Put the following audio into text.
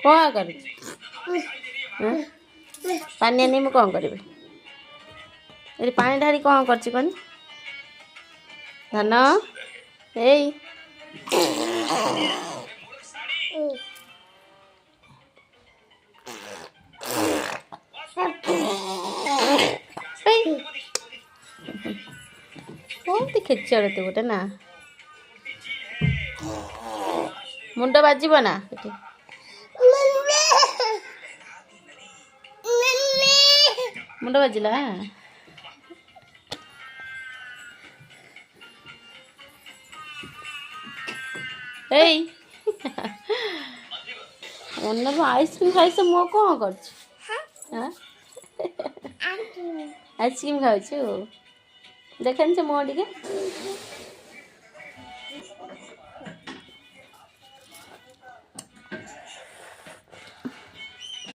कौन कर पानी नहीं मुझे कौन करी ये पानी ढारी कौन कर धन ए कौन खेचड़ तू गोटे ना मुंड बाजिब ना मुंड बाजिला मन आइसक्रीम खाई से मो कौन कर आइसक्रीम खाऊ देखा मुँह टे